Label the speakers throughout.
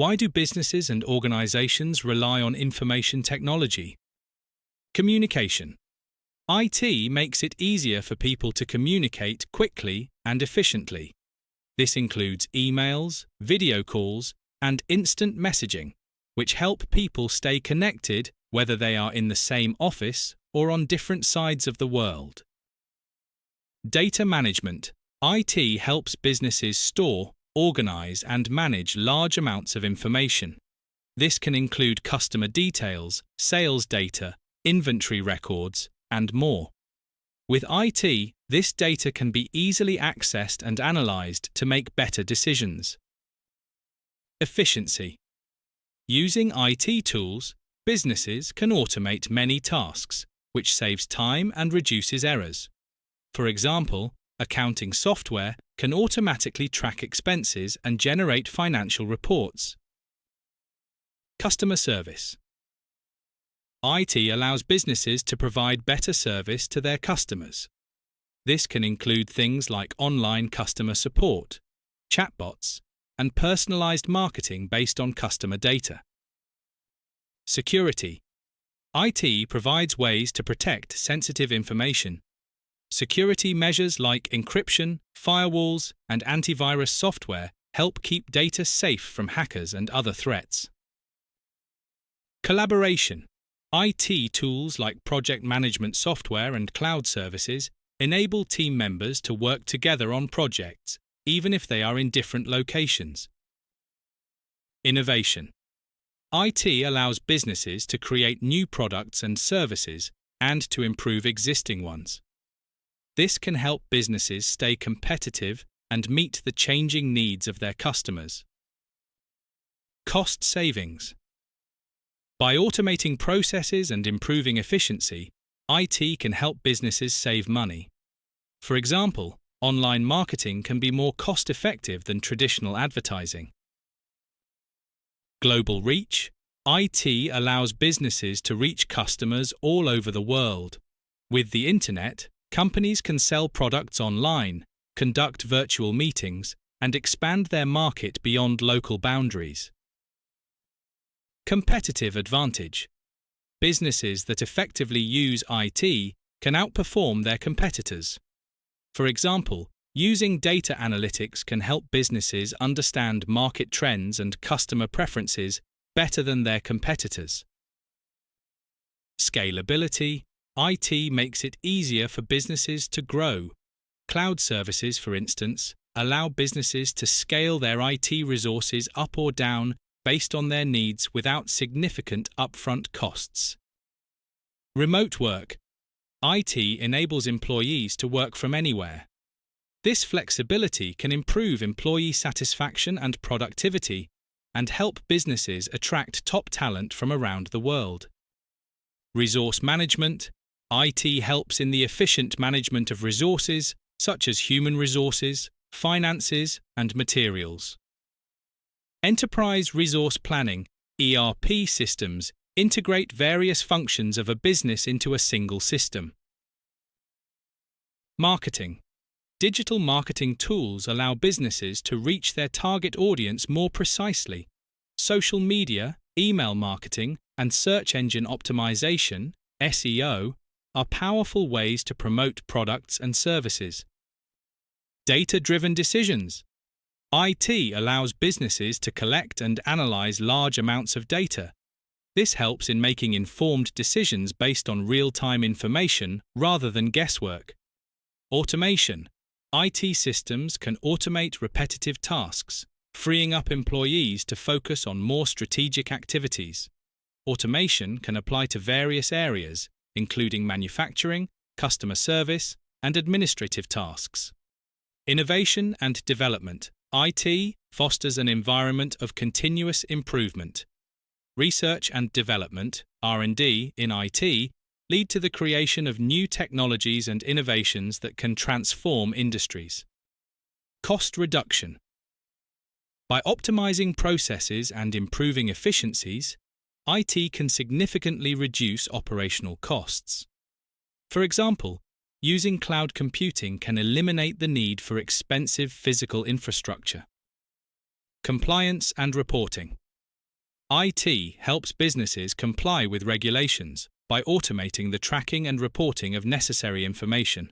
Speaker 1: Why do businesses and organizations rely on information technology? Communication. IT makes it easier for people to communicate quickly and efficiently. This includes emails, video calls, and instant messaging, which help people stay connected whether they are in the same office or on different sides of the world. Data management. IT helps businesses store, organize, and manage large amounts of information. This can include customer details, sales data, inventory records, and more. With IT, this data can be easily accessed and analyzed to make better decisions. Efficiency. Using IT tools, businesses can automate many tasks, which saves time and reduces errors. For example, accounting software can automatically track expenses and generate financial reports. Customer service. IT allows businesses to provide better service to their customers. This can include things like online customer support, chatbots, and personalized marketing based on customer data. Security. IT provides ways to protect sensitive information. Security measures like encryption, firewalls, and antivirus software help keep data safe from hackers and other threats. Collaboration. IT tools like project management software and cloud services enable team members to work together on projects, even if they are in different locations. Innovation. IT allows businesses to create new products and services and to improve existing ones. This can help businesses stay competitive and meet the changing needs of their customers. Cost savings. By automating processes and improving efficiency, IT can help businesses save money. For example, online marketing can be more cost-effective than traditional advertising. Global reach. IT allows businesses to reach customers all over the world. With the Internet, companies can sell products online, conduct virtual meetings, and expand their market beyond local boundaries. Competitive advantage. Businesses that effectively use IT can outperform their competitors. For example, using data analytics can help businesses understand market trends and customer preferences better than their competitors. Scalability. IT makes it easier for businesses to grow. Cloud services, for instance, allow businesses to scale their IT resources up or down based on their needs without significant upfront costs. Remote work. IT enables employees to work from anywhere. This flexibility can improve employee satisfaction and productivity and help businesses attract top talent from around the world. Resource management. IT helps in the efficient management of resources, such as human resources, finances, and materials. Enterprise resource planning (ERP) systems integrate various functions of a business into a single system. Marketing. Digital marketing tools allow businesses to reach their target audience more precisely. Social media, email marketing, and search engine optimization (SEO) are powerful ways to promote products and services. Data-driven decisions. IT allows businesses to collect and analyze large amounts of data. This helps in making informed decisions based on real-time information rather than guesswork. Automation. IT systems can automate repetitive tasks, freeing up employees to focus on more strategic activities. Automation can apply to various areas, including manufacturing, customer service, and administrative tasks. Innovation and development. IT fosters an environment of continuous improvement. Research and development, R&D, in IT lead to the creation of new technologies and innovations that can transform industries. Cost reduction. By optimizing processes and improving efficiencies, IT can significantly reduce operational costs. For example, using cloud computing can eliminate the need for expensive physical infrastructure. Compliance and reporting. IT helps businesses comply with regulations by automating the tracking and reporting of necessary information.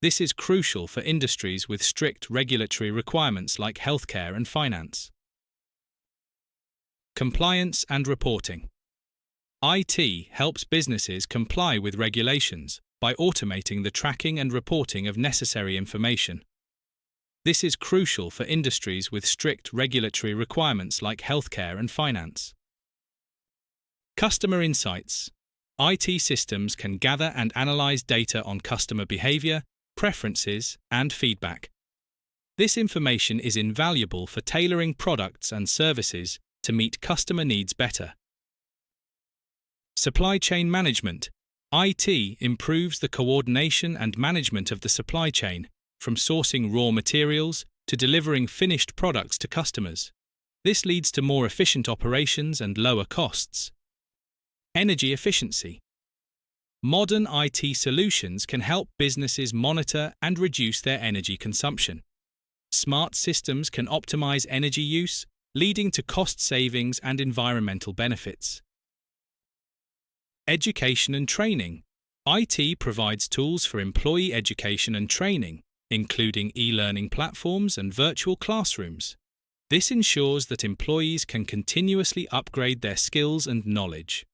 Speaker 1: This is crucial for industries with strict regulatory requirements like healthcare and finance. Compliance and reporting. IT helps businesses comply with regulations by automating the tracking and reporting of necessary information. This is crucial for industries with strict regulatory requirements like healthcare and finance. Customer insights. IT systems can gather and analyze data on customer behavior, preferences, and feedback. This information is invaluable for tailoring products and services to meet customer needs better. Supply chain management. IT improves the coordination and management of the supply chain, from sourcing raw materials to delivering finished products to customers. This leads to more efficient operations and lower costs. Energy efficiency. Modern IT solutions can help businesses monitor and reduce their energy consumption. Smart systems can optimize energy use, leading to cost savings and environmental benefits. Education and training. IT provides tools for employee education and training, including e-learning platforms and virtual classrooms. This ensures that employees can continuously upgrade their skills and knowledge.